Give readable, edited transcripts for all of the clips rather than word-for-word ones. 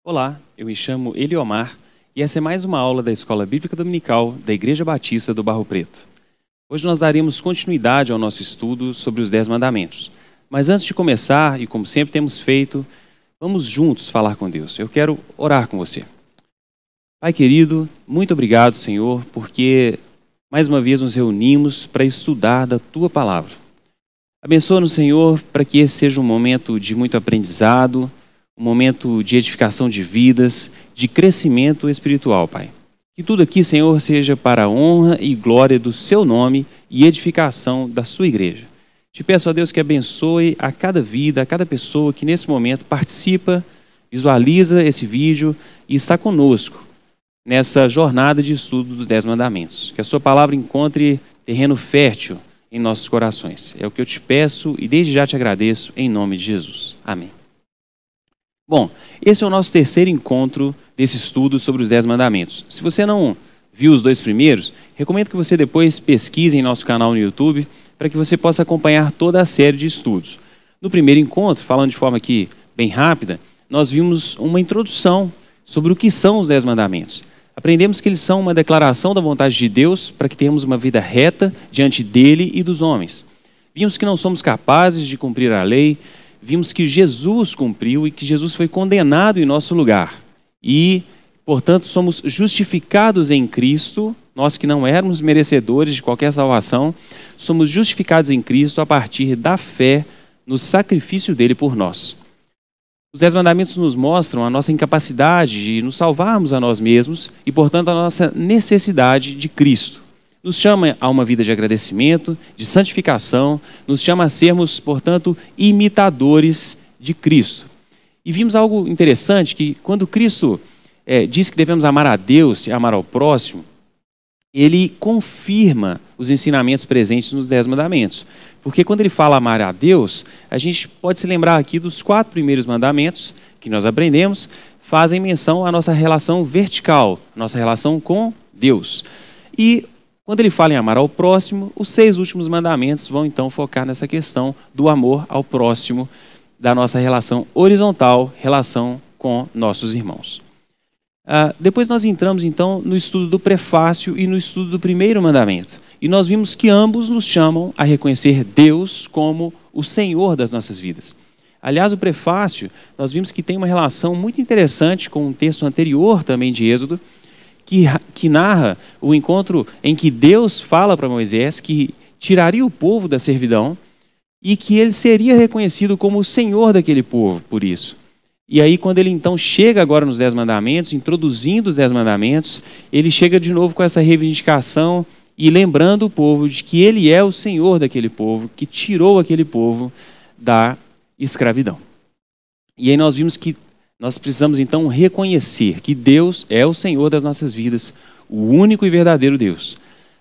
Olá, eu me chamo Eliomar e essa é mais uma aula da Escola Bíblica Dominical da Igreja Batista do Barro Preto. Hoje nós daremos continuidade ao nosso estudo sobre os 10 mandamentos. Mas antes de começar, e como sempre temos feito, vamos juntos falar com Deus. Eu quero orar com você. Pai querido, muito obrigado, Senhor, porque mais uma vez nos reunimos para estudar da Tua Palavra. Abençoa-nos, Senhor, para que esse seja um momento de muito aprendizado, um momento de edificação de vidas, de crescimento espiritual, Pai. Que tudo aqui, Senhor, seja para a honra e glória do Seu nome e edificação da Sua igreja. Te peço a Deus que abençoe a cada vida, a cada pessoa que nesse momento participa, visualiza esse vídeo e está conosco nessa jornada de estudo dos 10 mandamentos. Que a Sua palavra encontre terreno fértil em nossos corações. É o que eu te peço e desde já te agradeço em nome de Jesus. Amém. Bom, esse é o nosso terceiro encontro desse estudo sobre os 10 mandamentos. Se você não viu os dois primeiros, recomendo que você depois pesquise em nosso canal no YouTube para que você possa acompanhar toda a série de estudos. No primeiro encontro, falando de forma aqui bem rápida, nós vimos uma introdução sobre o que são os 10 mandamentos. Aprendemos que eles são uma declaração da vontade de Deus para que tenhamos uma vida reta diante dele e dos homens. Vimos que não somos capazes de cumprir a lei. Vimos que Jesus cumpriu e que Jesus foi condenado em nosso lugar. E, portanto, somos justificados em Cristo, nós que não éramos merecedores de qualquer salvação, somos justificados em Cristo a partir da fé no sacrifício dele por nós. Os 10 mandamentos nos mostram a nossa incapacidade de nos salvarmos a nós mesmos e, portanto, a nossa necessidade de Cristo. Nos chama a uma vida de agradecimento, de santificação, nos chama a sermos, portanto, imitadores de Cristo. E vimos algo interessante, que quando Cristo diz que devemos amar a Deus e amar ao próximo, ele confirma os ensinamentos presentes nos 10 mandamentos. Porque quando ele fala amar a Deus, a gente pode se lembrar aqui dos 4 primeiros mandamentos que nós aprendemos, fazem menção à nossa relação vertical, nossa relação com Deus. E quando ele fala em amar ao próximo, os 6 últimos mandamentos vão então focar nessa questão do amor ao próximo, da nossa relação horizontal, relação com nossos irmãos. Depois nós entramos então no estudo do prefácio e no estudo do primeiro mandamento. E nós vimos que ambos nos chamam a reconhecer Deus como o Senhor das nossas vidas. Aliás, o prefácio, nós vimos que tem uma relação muito interessante com um texto anterior também de Êxodo, que narra o encontro em que Deus fala para Moisés que tiraria o povo da servidão e que ele seria reconhecido como o Senhor daquele povo por isso. E aí, quando ele então chega agora nos 10 mandamentos, introduzindo os 10 mandamentos, ele chega de novo com essa reivindicação e lembrando o povo de que ele é o Senhor daquele povo, que tirou aquele povo da escravidão. E aí nós vimos que nós precisamos então reconhecer que Deus é o Senhor das nossas vidas, o único e verdadeiro Deus.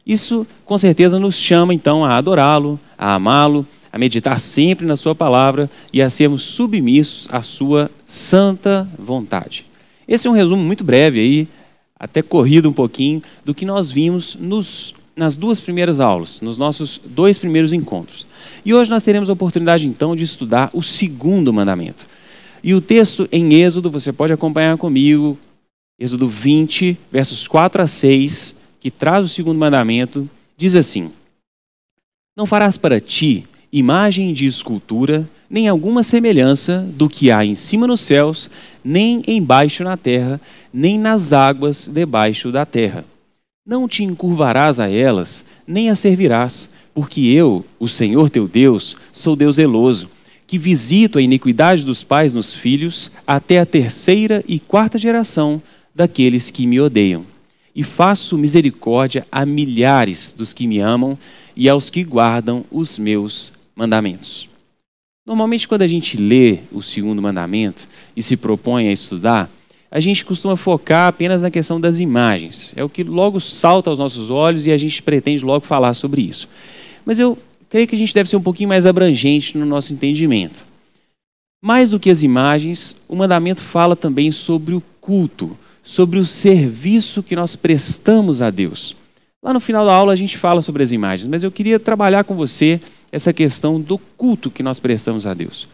Isso com certeza nos chama então a adorá-lo, a amá-lo, a meditar sempre na sua palavra e a sermos submissos à sua santa vontade. Esse é um resumo muito breve aí, até corrido um pouquinho, do que nós vimos nas 2 primeiras aulas, nos nossos 2 primeiros encontros. E hoje nós teremos a oportunidade então de estudar o segundo mandamento. E o texto em Êxodo, você pode acompanhar comigo, Êxodo 20, versos 4 a 6, que traz o segundo mandamento, diz assim: Não farás para ti imagem de escultura, nem alguma semelhança do que há em cima nos céus, nem embaixo na terra, nem nas águas debaixo da terra. Não te encurvarás a elas, nem as servirás, porque eu, o Senhor teu Deus, sou Deus zeloso, que visito a iniquidade dos pais nos filhos até a 3ª e 4ª geração daqueles que me odeiam. E faço misericórdia a milhares dos que me amam e aos que guardam os meus mandamentos. Normalmente, quando a gente lê o segundo mandamento e se propõe a estudar, a gente costuma focar apenas na questão das imagens. É o que logo salta aos nossos olhos e a gente pretende logo falar sobre isso. Mas eu creio que a gente deve ser um pouquinho mais abrangente no nosso entendimento. Mais do que as imagens, o mandamento fala também sobre o culto, sobre o serviço que nós prestamos a Deus. Lá no final da aula a gente fala sobre as imagens, mas eu queria trabalhar com você essa questão do culto que nós prestamos a Deus.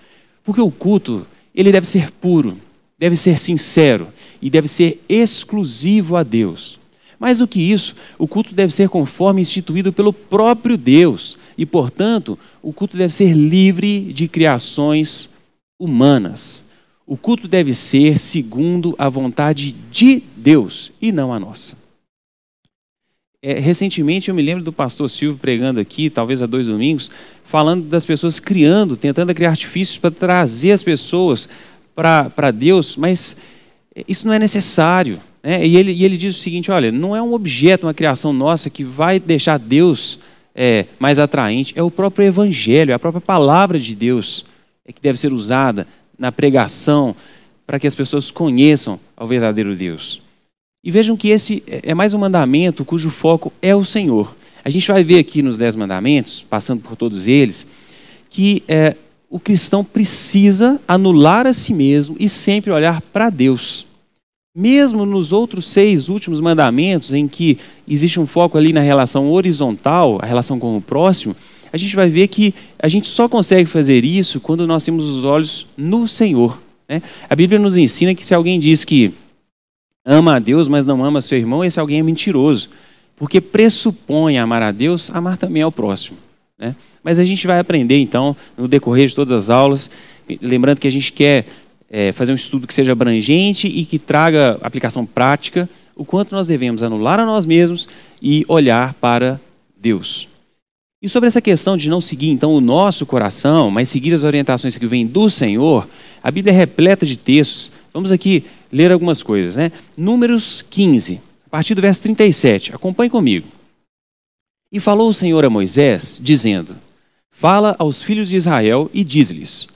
Porque o culto, ele deve ser puro, deve ser sincero e deve ser exclusivo a Deus. Mais do que isso, o culto deve ser conforme instituído pelo próprio Deus e, portanto, o culto deve ser livre de criações humanas. O culto deve ser segundo a vontade de Deus e não a nossa. Recentemente eu me lembro do pastor Silvio pregando aqui, talvez há 2 domingos, falando das pessoas tentando criar artifícios para trazer as pessoas para Deus, mas isso não é necessário. E ele diz o seguinte: olha, não é um objeto, uma criação nossa que vai deixar Deus mais atraente, é o próprio Evangelho, é a própria palavra de Deus que deve ser usada na pregação para que as pessoas conheçam ao verdadeiro Deus. E vejam que esse é mais um mandamento cujo foco é o Senhor. A gente vai ver aqui nos 10 mandamentos, passando por todos eles, que o cristão precisa anular a si mesmo e sempre olhar para Deus. Mesmo nos outros 6 últimos mandamentos, em que existe um foco ali na relação horizontal, a relação com o próximo, a gente vai ver que a gente só consegue fazer isso quando nós temos os olhos no Senhor. A Bíblia nos ensina que se alguém diz que ama a Deus, mas não ama seu irmão, esse alguém é mentiroso, porque pressupõe amar a Deus, amar também ao próximo. Mas a gente vai aprender, então, no decorrer de todas as aulas, lembrando que a gente quer fazer um estudo que seja abrangente e que traga aplicação prática, o quanto nós devemos anular a nós mesmos e olhar para Deus. E sobre essa questão de não seguir, então, o nosso coração, mas seguir as orientações que vêm do Senhor, a Bíblia é repleta de textos. Vamos aqui ler algumas coisas. Números 15, a partir do verso 37. Acompanhe comigo. E falou o Senhor a Moisés, dizendo: fala aos filhos de Israel e diz-lhes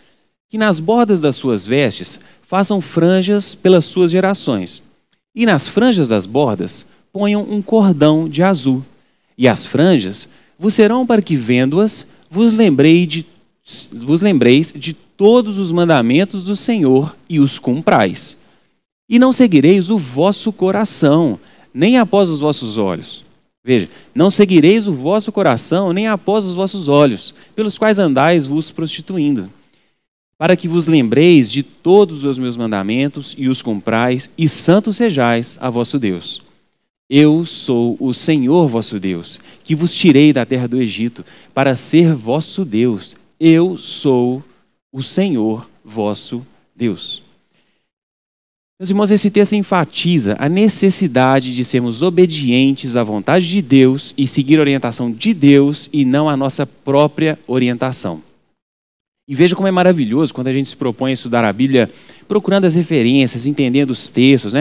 que nas bordas das suas vestes façam franjas pelas suas gerações, e nas franjas das bordas ponham um cordão de azul, e as franjas vos serão para que, vendo-as, vos lembreis de todos os mandamentos do Senhor e os cumprais. E não seguireis o vosso coração, nem após os vossos olhos. Veja, não seguireis o vosso coração, nem após os vossos olhos, pelos quais andais vos prostituindo, para que vos lembreis de todos os meus mandamentos e os cumprais, e santos sejais a vosso Deus. Eu sou o Senhor vosso Deus, que vos tirei da terra do Egito, para ser vosso Deus. Eu sou o Senhor vosso Deus. Meus irmãos, esse texto enfatiza a necessidade de sermos obedientes à vontade de Deus e seguir a orientação de Deus e não a nossa própria orientação. E veja como é maravilhoso quando a gente se propõe a estudar a Bíblia, procurando as referências, entendendo os textos,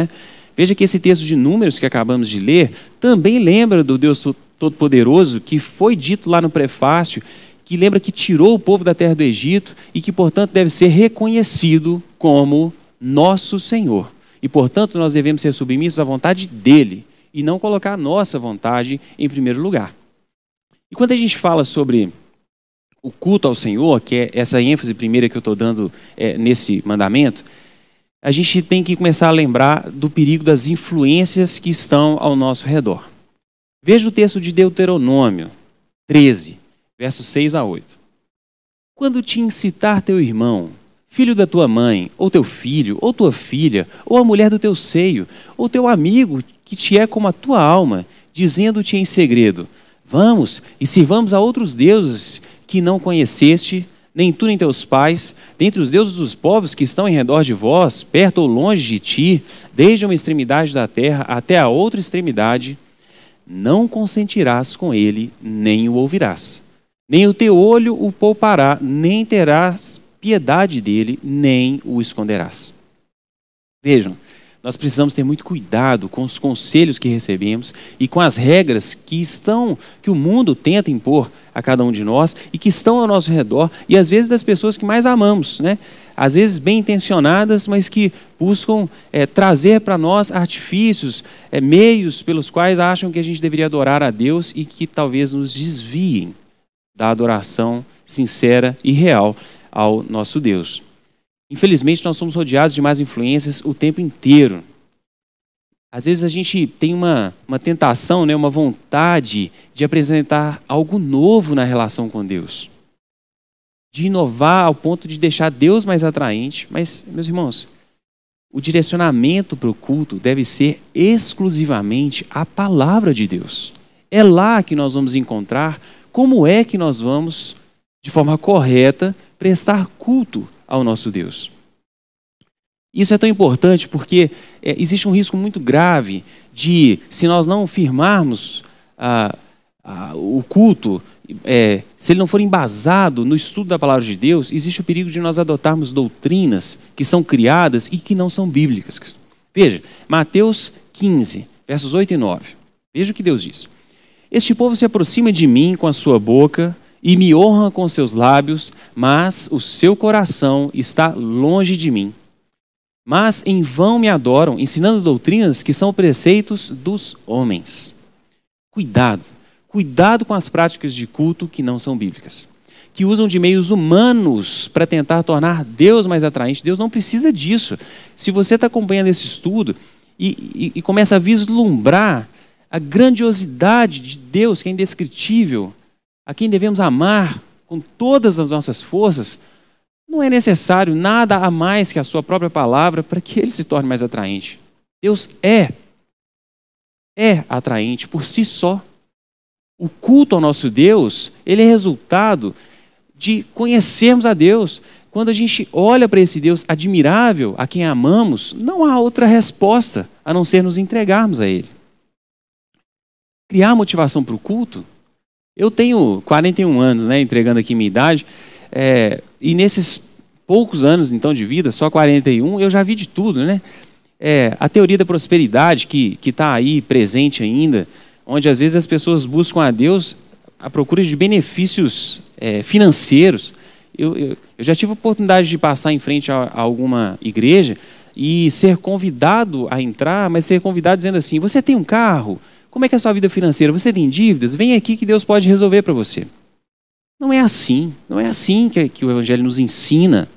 Veja que esse texto de Números que acabamos de ler também lembra do Deus Todo-Poderoso que foi dito lá no prefácio, que lembra que tirou o povo da terra do Egito e que, portanto, deve ser reconhecido como nosso Senhor. E, portanto, nós devemos ser submissos à vontade dele e não colocar a nossa vontade em primeiro lugar. E quando a gente fala sobre o culto ao Senhor, que é essa ênfase primeira que eu estou dando nesse mandamento, a gente tem que começar a lembrar do perigo das influências que estão ao nosso redor. Veja o texto de Deuteronômio 13, versos 6 a 8. Quando te incitar teu irmão, filho da tua mãe, ou teu filho, ou tua filha, ou a mulher do teu seio, ou teu amigo que te é como a tua alma, dizendo-te em segredo: vamos e sirvamos a outros deuses que não conheceste, nem tu nem teus pais, dentre os deuses dos povos que estão em redor de vós, perto ou longe de ti, desde uma extremidade da terra até a outra extremidade, não consentirás com ele, nem o ouvirás. Nem o teu olho o poupará, nem terás piedade dele, nem o esconderás. Vejam, nós precisamos ter muito cuidado com os conselhos que recebemos e com as regras que o mundo tenta impor a cada um de nós e que estão ao nosso redor, e às vezes das pessoas que mais amamos, Às vezes bem intencionadas, mas que buscam trazer para nós artifícios, meios pelos quais acham que a gente deveria adorar a Deus e que talvez nos desviem da adoração sincera e real ao nosso Deus. Infelizmente, nós somos rodeados de más influências o tempo inteiro. Às vezes a gente tem uma tentação, uma vontade de apresentar algo novo na relação com Deus. De inovar ao ponto de deixar Deus mais atraente. Mas, meus irmãos, o direcionamento para o culto deve ser exclusivamente a palavra de Deus. É lá que nós vamos encontrar como é que nós vamos, de forma correta, prestar culto ao nosso Deus. Isso é tão importante porque existe um risco muito grave de, se nós não firmarmos o culto, se ele não for embasado no estudo da palavra de Deus, existe o perigo de nós adotarmos doutrinas que são criadas e que não são bíblicas. Veja, Mateus 15, versos 8 e 9. Veja o que Deus diz. Este povo se aproxima de mim com a sua boca e me honra com seus lábios, mas o seu coração está longe de mim. Mas em vão me adoram, ensinando doutrinas que são preceitos dos homens. Cuidado com as práticas de culto que não são bíblicas, que usam de meios humanos para tentar tornar Deus mais atraente. Deus não precisa disso. Se você está acompanhando esse estudo e começa a vislumbrar a grandiosidade de Deus, que é indescritível, a quem devemos amar com todas as nossas forças, não é necessário nada a mais que a sua própria palavra para que ele se torne mais atraente. Deus é atraente por si só. O culto ao nosso Deus, ele é resultado de conhecermos a Deus. Quando a gente olha para esse Deus admirável, a quem amamos, não há outra resposta a não ser nos entregarmos a ele. Criar motivação para o culto. Eu tenho 41 anos, entregando aqui minha idade, e nesses poucos anos então de vida, só 41, eu já vi de tudo, a teoria da prosperidade que está aí presente ainda, onde às vezes as pessoas buscam a Deus à procura de benefícios financeiros. Eu já tive a oportunidade de passar em frente a alguma igreja e ser convidado a entrar, mas ser convidado dizendo assim: você tem um carro? Como é que é a sua vida financeira? Você tem dívidas? Vem aqui que Deus pode resolver para você. Não é assim que o Evangelho nos ensina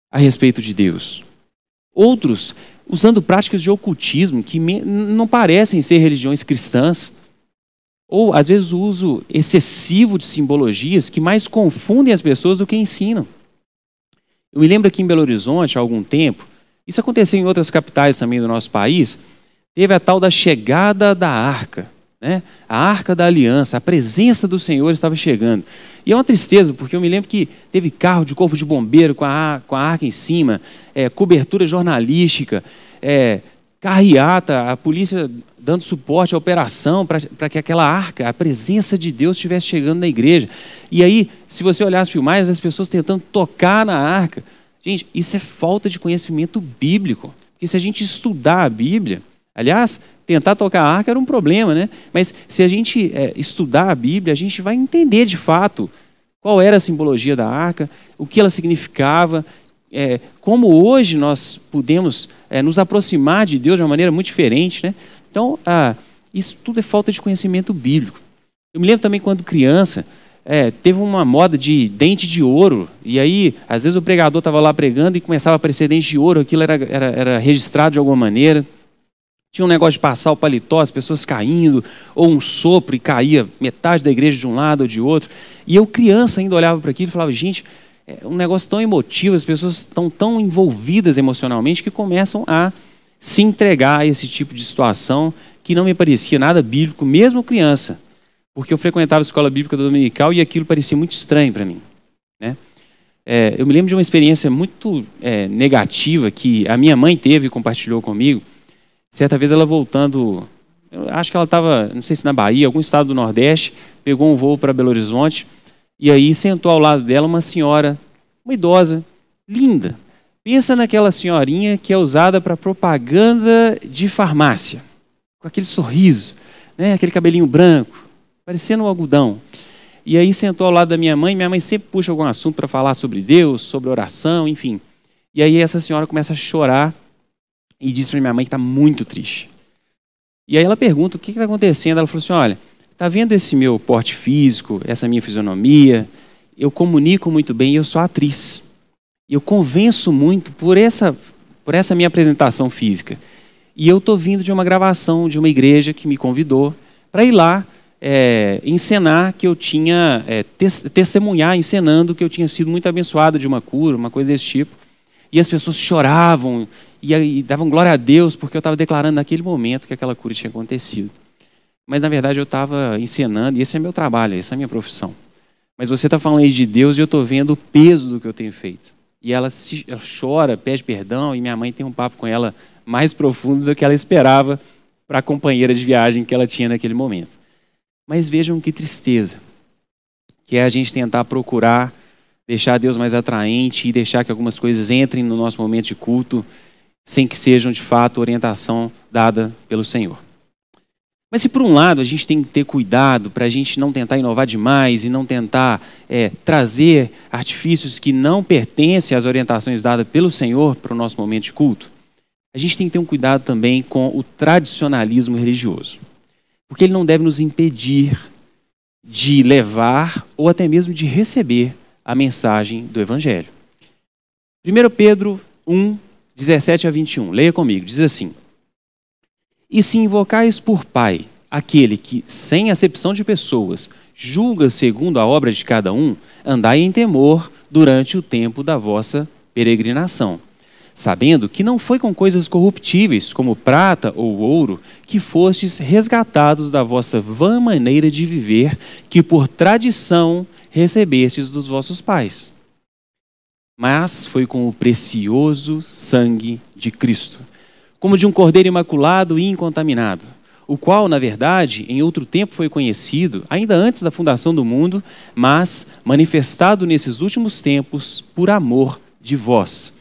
a respeito de Deus. Outros, usando práticas de ocultismo que não parecem ser religiões cristãs, ou às vezes o uso excessivo de simbologias que mais confundem as pessoas do que ensinam. Eu me lembro aqui em Belo Horizonte, há algum tempo, isso aconteceu em outras capitais também do nosso país, teve a tal da chegada da arca, a arca da aliança, a presença do Senhor estava chegando. E é uma tristeza, porque eu me lembro que teve carro de corpo de bombeiro com a arca em cima, cobertura jornalística, carreata, a polícia dando suporte à operação para que aquela arca, a presença de Deus estivesse chegando na igreja. E aí, se você olhar as filmagens, as pessoas tentando tocar na arca. Gente, isso é falta de conhecimento bíblico. Porque se a gente estudar a Bíblia, aliás, tentar tocar a arca era um problema, Mas se a gente estudar a Bíblia, a gente vai entender de fato qual era a simbologia da arca, o que ela significava, como hoje nós podemos nos aproximar de Deus de uma maneira muito diferente, Então, isso tudo é falta de conhecimento bíblico. Eu me lembro também quando criança, teve uma moda de dente de ouro, e aí, às vezes o pregador estava lá pregando e começava a aparecer dente de ouro, aquilo era registrado de alguma maneira. Tinha um negócio de passar o paletó, as pessoas caindo, ou um sopro e caía metade da igreja de um lado ou de outro. E eu, criança, ainda olhava para aquilo e falava: gente, é um negócio tão emotivo, as pessoas estão tão envolvidas emocionalmente que começam a se entregar a esse tipo de situação que não me parecia nada bíblico, mesmo criança, porque eu frequentava a escola bíblica dominical e aquilo parecia muito estranho para mim. Eu me lembro de uma experiência muito negativa que a minha mãe teve e compartilhou comigo. Certa vez ela voltando, eu acho que ela estava, não sei se na Bahia, algum estado do Nordeste, pegou um voo para Belo Horizonte e aí sentou ao lado dela uma senhora, uma idosa, linda. Pensa naquela senhorinha que é usada para propaganda de farmácia, com aquele sorriso, aquele cabelinho branco, parecendo um algodão. E aí sentou ao lado da minha mãe sempre puxa algum assunto para falar sobre Deus, sobre oração, enfim. E aí essa senhora começa a chorar e diz para minha mãe que está muito triste. E aí ela pergunta o que está acontecendo. Ela falou assim: olha, está vendo esse meu porte físico, essa minha fisionomia? Eu comunico muito bem e eu sou atriz. Eu convenço muito por essa minha apresentação física. E eu estou vindo de uma gravação de uma igreja que me convidou para ir lá encenar que eu tinha, testemunhar encenando que eu tinha sido muito abençoado de uma cura, uma coisa desse tipo. E as pessoas choravam e davam glória a Deus porque eu estava declarando naquele momento que aquela cura tinha acontecido. Mas na verdade eu estava encenando, e esse é meu trabalho, essa é a minha profissão. Mas você está falando aí de Deus e eu estou vendo o peso do que eu tenho feito. E ela chora, pede perdão, e minha mãe tem um papo com ela mais profundo do que ela esperava para a companheira de viagem que ela tinha naquele momento. Mas vejam que tristeza, que é a gente tentar procurar deixar Deus mais atraente e deixar que algumas coisas entrem no nosso momento de culto sem que sejam de fato orientação dada pelo Senhor. Mas se por um lado a gente tem que ter cuidado para a gente não tentar inovar demais e não tentar trazer artifícios que não pertencem às orientações dadas pelo Senhor para o nosso momento de culto, a gente tem que ter um cuidado também com o tradicionalismo religioso. Porque ele não deve nos impedir de levar ou até mesmo de receber a mensagem do Evangelho. 1 Pedro 1, 17 a 21. Leia comigo, diz assim: E se invocais por Pai aquele que, sem acepção de pessoas, julga segundo a obra de cada um, andai em temor durante o tempo da vossa peregrinação, sabendo que não foi com coisas corruptíveis, como prata ou ouro, que fostes resgatados da vossa vã maneira de viver, que por tradição recebestes dos vossos pais. Mas foi com o precioso sangue de Cristo, como de um cordeiro imaculado e incontaminado, o qual, na verdade, em outro tempo foi conhecido, ainda antes da fundação do mundo, mas manifestado nesses últimos tempos por amor de vós.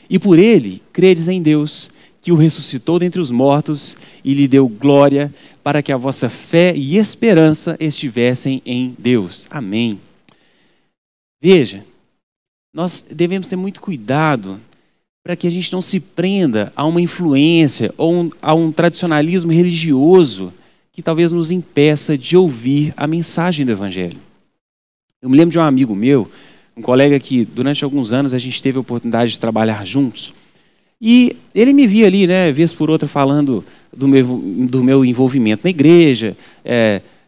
E por ele credes em Deus, que o ressuscitou dentre os mortos e lhe deu glória, para que a vossa fé e esperança estivessem em Deus. Amém. Veja, nós devemos ter muito cuidado para que a gente não se prenda a uma influência ou a um tradicionalismo religioso que talvez nos impeça de ouvir a mensagem do Evangelho. Eu me lembro de um amigo meu, um colega que durante alguns anos a gente teve a oportunidade de trabalhar juntos, e ele me via ali, né, vez por outra, falando do meu envolvimento na igreja,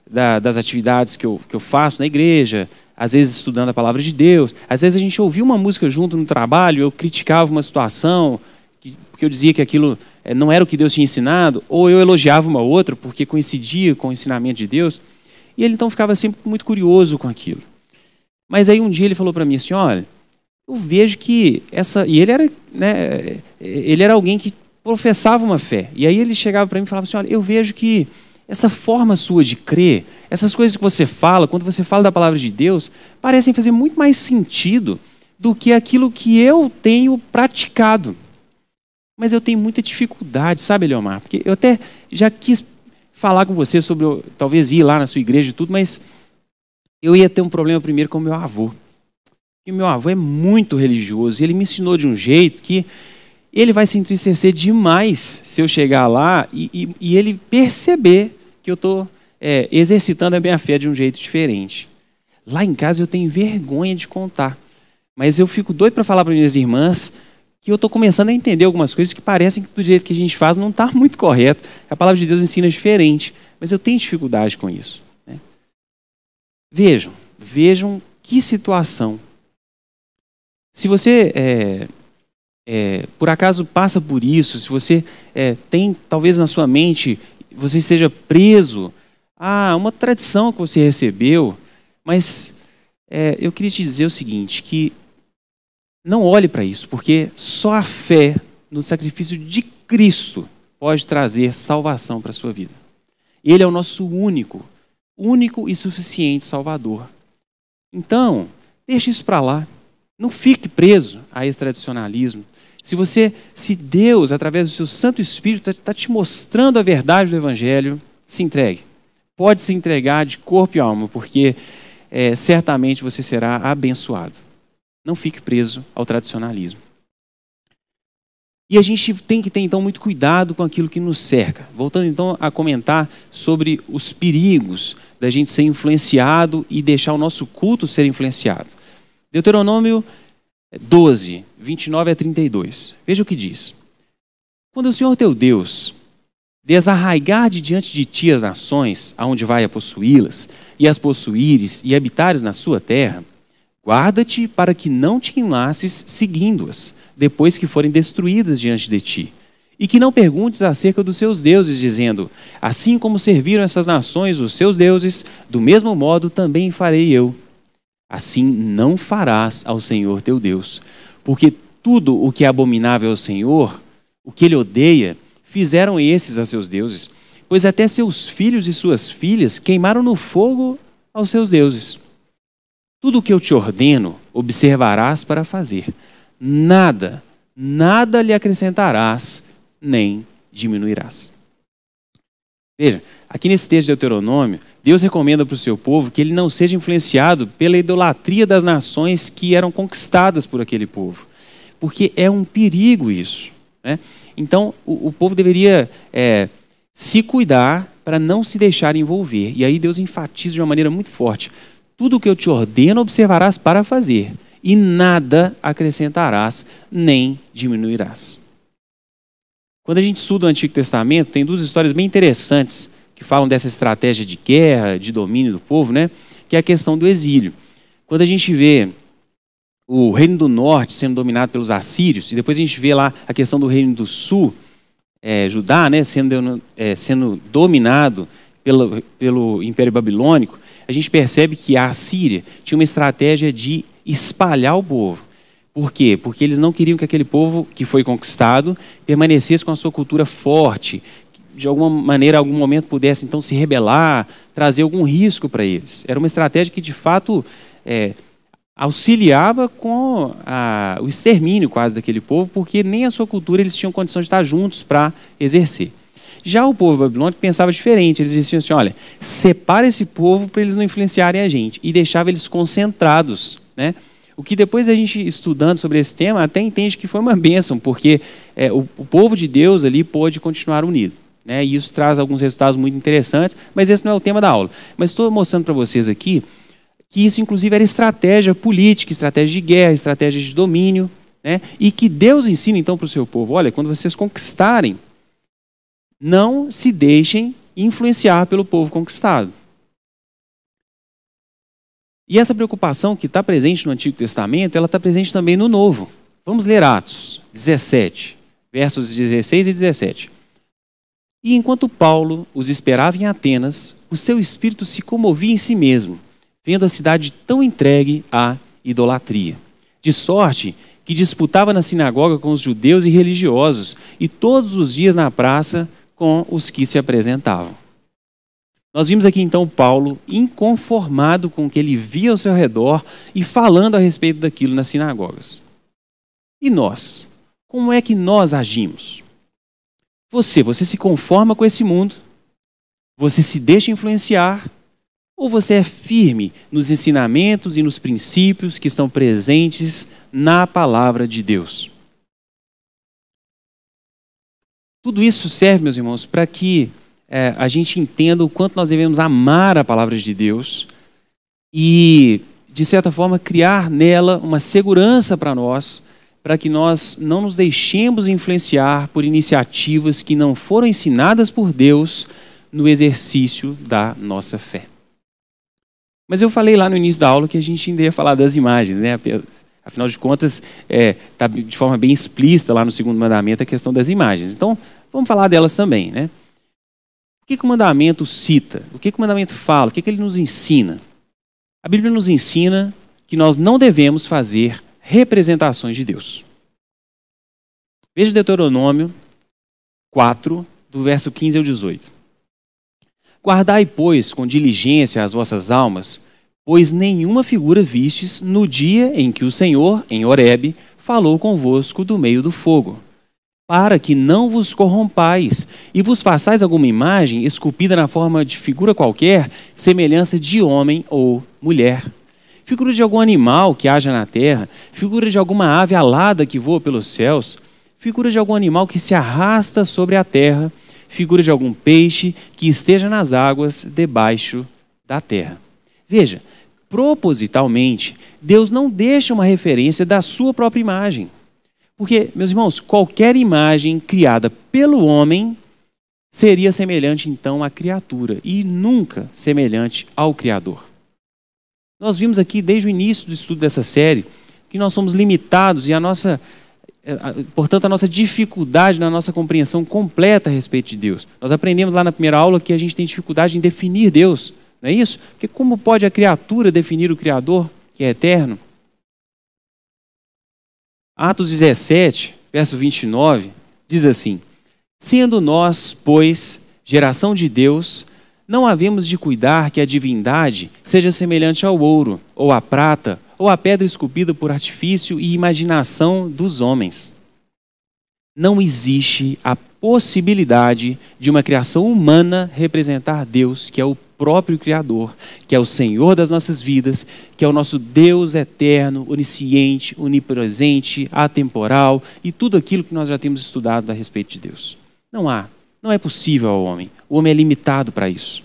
das atividades que eu faço na igreja, às vezes estudando a palavra de Deus. Às vezes a gente ouvia uma música junto no trabalho, eu criticava uma situação, porque eu dizia que aquilo não era o que Deus tinha ensinado, ou eu elogiava uma outra, porque coincidia com o ensinamento de Deus. E ele então ficava sempre muito curioso com aquilo. Mas aí um dia ele falou para mim assim, olha, eu vejo que essa... E ele era alguém que professava uma fé. E aí ele chegava para mim e falava assim, olha, eu vejo que essa forma sua de crer, essas coisas que você fala, quando você fala da palavra de Deus, parecem fazer muito mais sentido do que aquilo que eu tenho praticado. Mas eu tenho muita dificuldade, sabe, Eliomar? Porque eu até já quis falar com você sobre, talvez ir lá na sua igreja e tudo, mas eu ia ter um problema primeiro com o meu avô. E o meu avô é muito religioso, e ele me ensinou de um jeito que ele vai se entristecer demais se eu chegar lá e ele perceber que eu estou exercitando a minha fé de um jeito diferente. Lá em casa eu tenho vergonha de contar, mas eu fico doido para falar para minhas irmãs que eu estou começando a entender algumas coisas que parecem que do jeito que a gente faz não está muito correto. A palavra de Deus ensina diferente, mas eu tenho dificuldade com isso, né? Vejam que situação. Se você por acaso passa por isso, se você tem talvez na sua mente, você esteja preso a uma tradição que você recebeu, mas eu queria te dizer o seguinte, que não olhe para isso, porque só a fé no sacrifício de Cristo pode trazer salvação para a sua vida. Ele é o nosso único e suficiente Salvador. Então, deixe isso para lá. Não fique preso a esse tradicionalismo. Se Deus, através do seu Santo Espírito, está te mostrando a verdade do Evangelho, se entregue. Pode se entregar de corpo e alma, porque certamente você será abençoado. Não fique preso ao tradicionalismo. E a gente tem que ter, então, muito cuidado com aquilo que nos cerca. Voltando, então, a comentar sobre os perigos da gente ser influenciado e deixar o nosso culto ser influenciado. Deuteronômio 12, 29 a 32. Veja o que diz. Quando o Senhor teu Deus desarraigar de diante de ti as nações, aonde vai a possuí-las, e as possuíres e habitares na sua terra, guarda-te para que não te enlaces seguindo-as, depois que forem destruídas diante de ti. E que não perguntes acerca dos seus deuses, dizendo, assim como serviram essas nações os seus deuses, do mesmo modo também farei eu. Assim não farás ao Senhor teu Deus, porque tudo o que é abominável ao Senhor, o que ele odeia, fizeram esses a seus deuses, pois até seus filhos e suas filhas queimaram no fogo aos seus deuses. Tudo o que eu te ordeno, observarás para fazer. Nada lhe acrescentarás, nem diminuirás. Veja, aqui nesse texto de Deuteronômio, Deus recomenda para o seu povo que ele não seja influenciado pela idolatria das nações que eram conquistadas por aquele povo. Porque é um perigo isso, né? Então, o povo deveria se cuidar para não se deixar envolver. E aí Deus enfatiza de uma maneira muito forte. Tudo o que eu te ordeno observarás para fazer, e nada acrescentarás, nem diminuirás. Quando a gente estuda o Antigo Testamento, tem duas histórias bem interessantes que falam dessa estratégia de guerra, de domínio do povo, né? Que é a questão do exílio. Quando a gente vê o reino do norte sendo dominado pelos assírios, e depois a gente vê lá a questão do reino do sul, Judá, né, sendo dominado pelo Império Babilônico, a gente percebe que a Assíria tinha uma estratégia de espalhar o povo. Por quê? Porque eles não queriam que aquele povo que foi conquistado permanecesse com a sua cultura forte, de alguma maneira, em algum momento pudesse então se rebelar, trazer algum risco para eles. Era uma estratégia que de fato auxiliava com o extermínio quase daquele povo, porque nem a sua cultura eles tinham condição de estar juntos para exercer. Já o povo babilônico pensava diferente, eles diziam assim, olha, separa esse povo para eles não influenciarem a gente, e deixava eles concentrados, né? O que depois a gente estudando sobre esse tema até entende que foi uma bênção, porque o povo de Deus ali pôde continuar unido, né? E isso traz alguns resultados muito interessantes, mas esse não é o tema da aula. Mas estou mostrando para vocês aqui que isso inclusive era estratégia política, estratégia de guerra, estratégia de domínio, né? E que Deus ensina então para o seu povo, olha, quando vocês conquistarem, não se deixem influenciar pelo povo conquistado. E essa preocupação que está presente no Antigo Testamento, ela está presente também no Novo. Vamos ler Atos 17, versos 16 e 17. E enquanto Paulo os esperava em Atenas, o seu espírito se comovia em si mesmo, vendo a cidade tão entregue à idolatria. De sorte que disputava na sinagoga com os judeus e religiosos, e todos os dias na praça com os que se apresentavam. Nós vimos aqui então Paulo inconformado com o que ele via ao seu redor e falando a respeito daquilo nas sinagogas. E nós? Como é que nós agimos? Você se conforma com esse mundo? Você se deixa influenciar? Ou você é firme nos ensinamentos e nos princípios que estão presentes na palavra de Deus? Tudo isso serve, meus irmãos, para que a gente entenda o quanto nós devemos amar a palavra de Deus e, de certa forma, criar nela uma segurança para nós, para que nós não nos deixemos influenciar por iniciativas que não foram ensinadas por Deus no exercício da nossa fé. Mas eu falei lá no início da aula que a gente ainda ia falar das imagens, né? Afinal de contas, está de forma bem explícita lá no segundo mandamento a questão das imagens. Então, vamos falar delas também, né? O que o mandamento cita? O que o mandamento fala? O que ele nos ensina? A Bíblia nos ensina que nós não devemos fazer representações de Deus. Veja Deuteronômio 4, do verso 15 ao 18. Guardai, pois, com diligência as vossas almas, pois nenhuma figura vistes no dia em que o Senhor, em Horebe, falou convosco do meio do fogo, para que não vos corrompais e vos façais alguma imagem esculpida na forma de figura qualquer, semelhança de homem ou mulher. Figura de algum animal que haja na terra, figura de alguma ave alada que voa pelos céus, figura de algum animal que se arrasta sobre a terra, figura de algum peixe que esteja nas águas debaixo da terra. Veja, propositalmente, Deus não deixa uma referência da sua própria imagem. Porque, meus irmãos, qualquer imagem criada pelo homem seria semelhante, então, à criatura e nunca semelhante ao Criador. Nós vimos aqui, desde o início do estudo dessa série, que nós somos limitados e a nossa Portanto, a nossa dificuldade na nossa compreensão completa a respeito de Deus. Nós aprendemos lá na primeira aula que a gente tem dificuldade em definir Deus, não é isso? Porque como pode a criatura definir o Criador, que é eterno? Atos 17, verso 29, diz assim: sendo nós, pois, geração de Deus, não havemos de cuidar que a divindade seja semelhante ao ouro, ou à prata, ou à pedra esculpida por artifício e imaginação dos homens. Não existe a possibilidade de uma criação humana representar Deus, que é o próprio Criador, que é o Senhor das nossas vidas, que é o nosso Deus eterno, onisciente, onipresente, atemporal e tudo aquilo que nós já temos estudado a respeito de Deus. Não é possível ao homem. O homem é limitado para isso.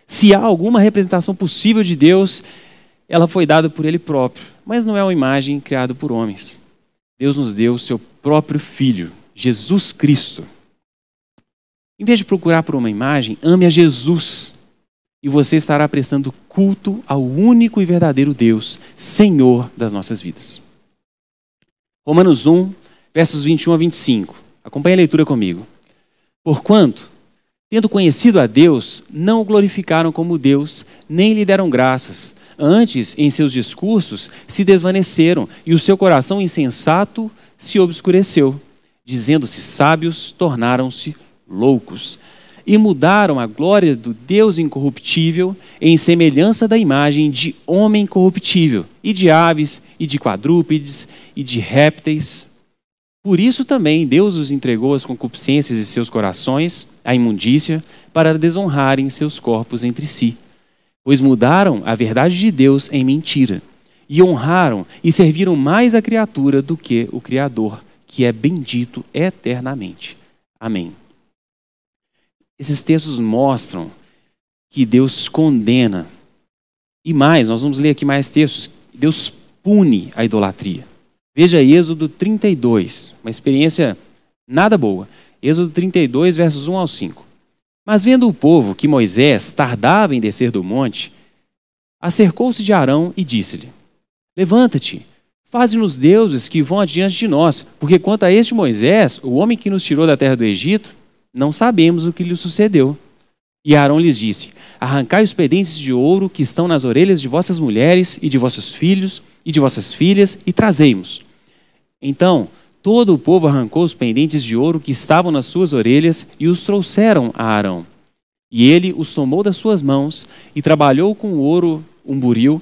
Se há alguma representação possível de Deus, ela foi dada por Ele próprio, mas não é uma imagem criada por homens. Deus nos deu o seu próprio Filho, Jesus Cristo. Em vez de procurar por uma imagem, ame a Jesus e você estará prestando culto ao único e verdadeiro Deus, Senhor das nossas vidas. Romanos 1, versos 21 a 25. Acompanhe a leitura comigo. Porquanto, tendo conhecido a Deus, não o glorificaram como Deus, nem lhe deram graças. Antes, em seus discursos, se desvaneceram, e o seu coração insensato se obscureceu. Dizendo-se sábios, tornaram-se loucos. E mudaram a glória do Deus incorruptível em semelhança da imagem de homem corruptível, e de aves, e de quadrúpedes, e de répteis. Por isso também Deus os entregou às concupiscências de seus corações, à imundícia, para desonrarem seus corpos entre si. Pois mudaram a verdade de Deus em mentira, e honraram e serviram mais a criatura do que o Criador, que é bendito eternamente. Amém. Esses textos mostram que Deus condena. E mais, nós vamos ler aqui mais textos. Deus pune a idolatria. Veja Êxodo 32, uma experiência nada boa. Êxodo 32, versos 1 ao 5. Mas vendo o povo que Moisés tardava em descer do monte, acercou-se de Arão e disse-lhe: levanta-te, faze-nos deuses que vão adiante de nós, porque quanto a este Moisés, o homem que nos tirou da terra do Egito, não sabemos o que lhe sucedeu. E Arão lhes disse: arrancai os pendentes de ouro que estão nas orelhas de vossas mulheres e de vossos filhos e de vossas filhas e trazei-mos. Então todo o povo arrancou os pendentes de ouro que estavam nas suas orelhas e os trouxeram a Arão. E ele os tomou das suas mãos e trabalhou com o ouro um buril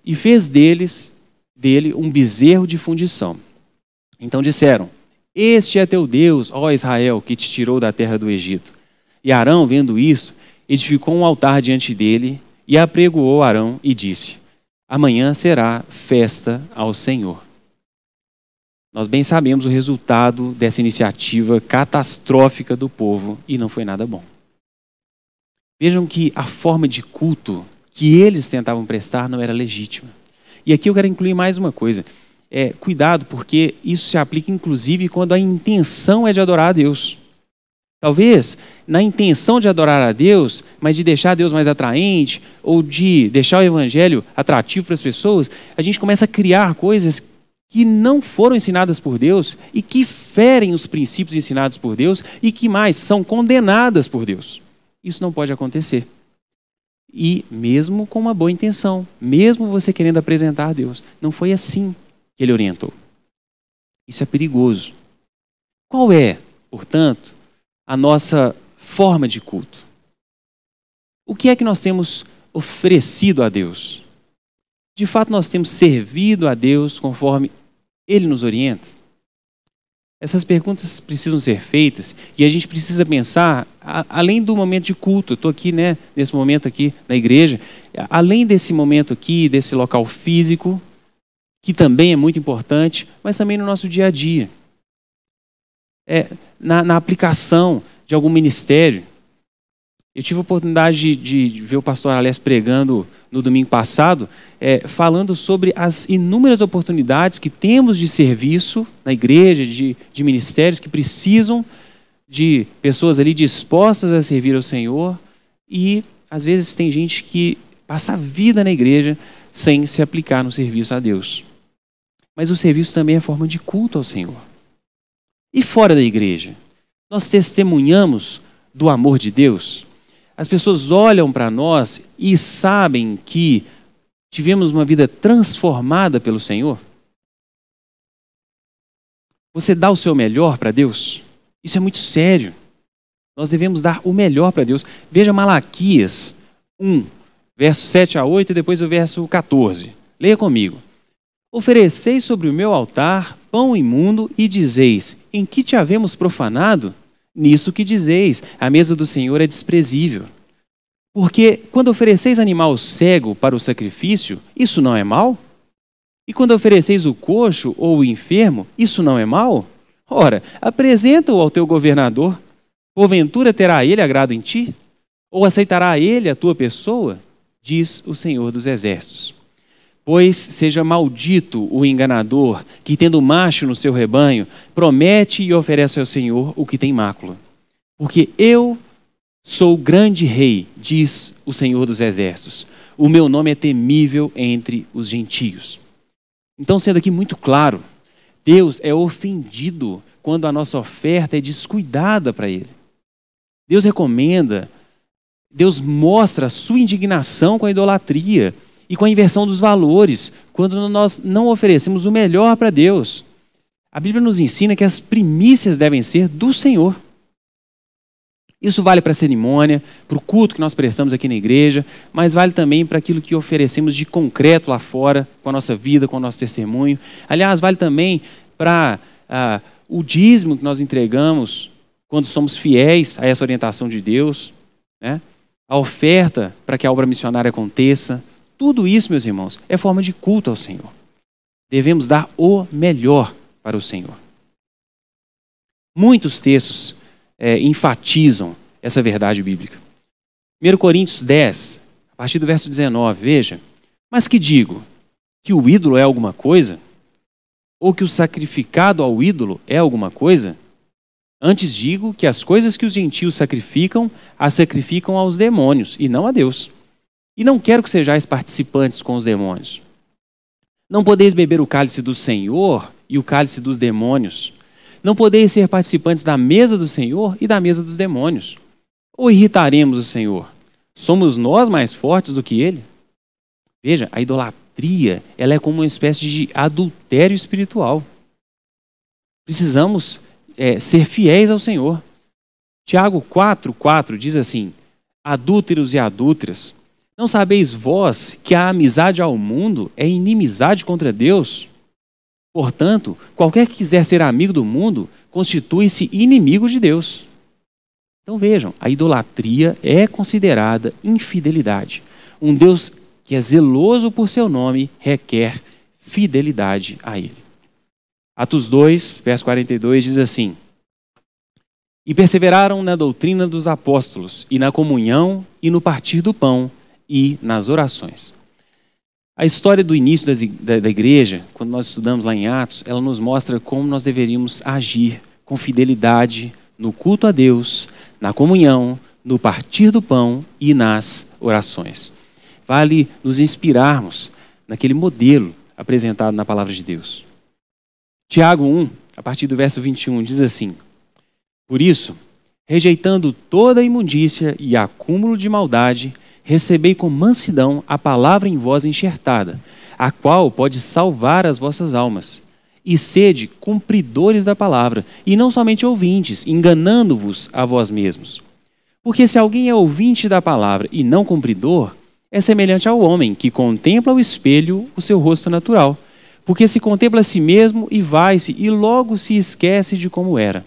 e fez dele um bezerro de fundição. Então disseram: este é teu Deus, ó Israel, que te tirou da terra do Egito. E Arão, vendo isso, edificou um altar diante dele e apregoou Arão e disse: amanhã será festa ao Senhor. Nós bem sabemos o resultado dessa iniciativa catastrófica do povo e não foi nada bom. Vejam que a forma de culto que eles tentavam prestar não era legítima. E aqui eu quero incluir mais uma coisa. Cuidado, porque isso se aplica inclusive quando a intenção é de adorar a Deus. Talvez, na intenção de adorar a Deus, mas de deixar Deus mais atraente, ou de deixar o evangelho atrativo para as pessoas, a gente começa a criar coisas que não foram ensinadas por Deus e que ferem os princípios ensinados por Deus e que mais são condenadas por Deus. Isso não pode acontecer. E mesmo com uma boa intenção, mesmo você querendo apresentar a Deus, não foi assim que ele orientou. Isso é perigoso. Qual é, portanto, a nossa forma de culto? O que é que nós temos oferecido a Deus? De fato, nós temos servido a Deus conforme Ele nos orienta? Essas perguntas precisam ser feitas e a gente precisa pensar, além do momento de culto, eu estou aqui, nesse momento aqui na igreja, além desse momento aqui, desse local físico, que também é muito importante, mas também no nosso dia a dia. Na aplicação de algum ministério. Eu tive a oportunidade de ver o pastor Alés pregando no domingo passado, falando sobre as inúmeras oportunidades que temos de serviço na igreja, de ministérios que precisam de pessoas ali dispostas a servir ao Senhor, e às vezes tem gente que passa a vida na igreja sem se aplicar no serviço a Deus. Mas o serviço também é forma de culto ao Senhor. E fora da igreja? Nós testemunhamos do amor de Deus? As pessoas olham para nós e sabem que tivemos uma vida transformada pelo Senhor? Você dá o seu melhor para Deus? Isso é muito sério. Nós devemos dar o melhor para Deus. Veja Malaquias 1, verso 7 a 8 e depois o verso 14. Leia comigo. Ofereceis sobre o meu altar pão imundo e dizeis, em que te havemos profanado? Nisso que dizeis, a mesa do Senhor é desprezível. Porque quando ofereceis animal cego para o sacrifício, isso não é mal? E quando ofereceis o coxo ou o enfermo, isso não é mal? Ora, apresenta-o ao teu governador. Porventura terá ele agrado em ti? Ou aceitará ele a tua pessoa? Diz o Senhor dos Exércitos. Pois seja maldito o enganador, que tendo macho no seu rebanho, promete e oferece ao Senhor o que tem mácula. Porque eu sou o grande rei, diz o Senhor dos Exércitos. O meu nome é temível entre os gentios. Então, sendo aqui muito claro, Deus é ofendido quando a nossa oferta é descuidada para Ele. Deus recomenda, Deus mostra a sua indignação com a idolatria e com a inversão dos valores, quando nós não oferecemos o melhor para Deus. A Bíblia nos ensina que as primícias devem ser do Senhor. Isso vale para a cerimônia, para o culto que nós prestamos aqui na igreja, mas vale também para aquilo que oferecemos de concreto lá fora, com a nossa vida, com o nosso testemunho. Aliás, vale também para o dízimo que nós entregamos quando somos fiéis a essa orientação de Deus, né? A oferta para que a obra missionária aconteça. Tudo isso, meus irmãos, é forma de culto ao Senhor. Devemos dar o melhor para o Senhor. Muitos textos enfatizam essa verdade bíblica. 1 Coríntios 10, a partir do verso 19, veja. Mas que digo? Que o ídolo é alguma coisa? Ou que o sacrificado ao ídolo é alguma coisa? Antes digo que as coisas que os gentios sacrificam, as sacrificam aos demônios e não a Deus. E não quero que sejais participantes com os demônios. Não podeis beber o cálice do Senhor e o cálice dos demônios. Não podeis ser participantes da mesa do Senhor e da mesa dos demônios. Ou irritaremos o Senhor? Somos nós mais fortes do que Ele? Veja, a idolatria, ela é como uma espécie de adultério espiritual. Precisamos ser fiéis ao Senhor. Tiago 4:4 diz assim: adúlteros e adúlteras, não sabeis vós que a amizade ao mundo é inimizade contra Deus? Portanto, qualquer que quiser ser amigo do mundo, constitui-se inimigo de Deus. Então vejam, a idolatria é considerada infidelidade. Um Deus que é zeloso por seu nome requer fidelidade a Ele. Atos 2, verso 42 diz assim: e perseveraram na doutrina dos apóstolos, e na comunhão, e no partir do pão, e nas orações. A história do início da igreja, quando nós estudamos lá em Atos, ela nos mostra como nós deveríamos agir com fidelidade no culto a Deus, na comunhão, no partir do pão e nas orações. Vale nos inspirarmos naquele modelo apresentado na palavra de Deus. Tiago 1, a partir do verso 21, diz assim: por isso, rejeitando toda a imundícia e acúmulo de maldade, recebei com mansidão a palavra em vós enxertada, a qual pode salvar as vossas almas. E sede cumpridores da palavra, e não somente ouvintes, enganando-vos a vós mesmos. Porque se alguém é ouvinte da palavra e não cumpridor, é semelhante ao homem que contempla ao espelho o seu rosto natural. Porque se contempla a si mesmo e vai-se, e logo se esquece de como era.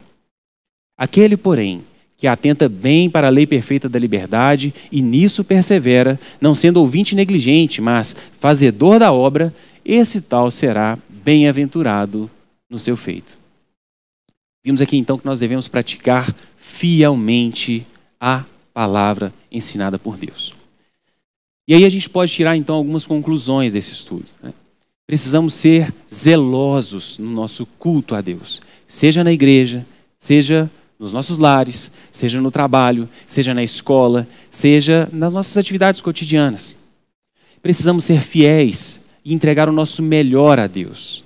Aquele, porém, que atenta bem para a lei perfeita da liberdade e nisso persevera, não sendo ouvinte negligente, mas fazedor da obra, esse tal será bem-aventurado no seu feito. Vimos aqui então que nós devemos praticar fielmente a palavra ensinada por Deus. E aí a gente pode tirar então algumas conclusões desse estudo, né? Precisamos ser zelosos no nosso culto a Deus, seja na igreja, seja nos nossos lares, seja no trabalho, seja na escola, seja nas nossas atividades cotidianas. Precisamos ser fiéis e entregar o nosso melhor a Deus.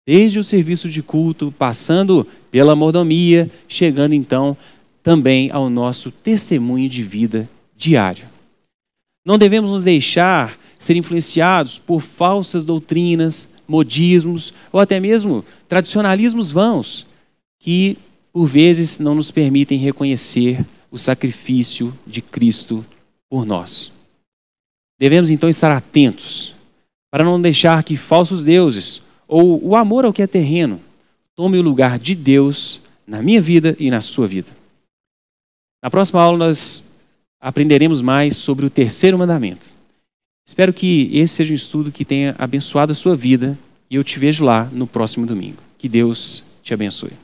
desde o serviço de culto, passando pela mordomia, chegando então também ao nosso testemunho de vida diário. Não devemos nos deixar ser influenciados por falsas doutrinas, modismos ou até mesmo tradicionalismos vãos, que por vezes não nos permitem reconhecer o sacrifício de Cristo por nós. Devemos então estar atentos para não deixar que falsos deuses ou o amor ao que é terreno tome o lugar de Deus na minha vida e na sua vida. Na próxima aula nós aprenderemos mais sobre o terceiro mandamento. Espero que esse seja um estudo que tenha abençoado a sua vida e eu te vejo lá no próximo domingo. Que Deus te abençoe.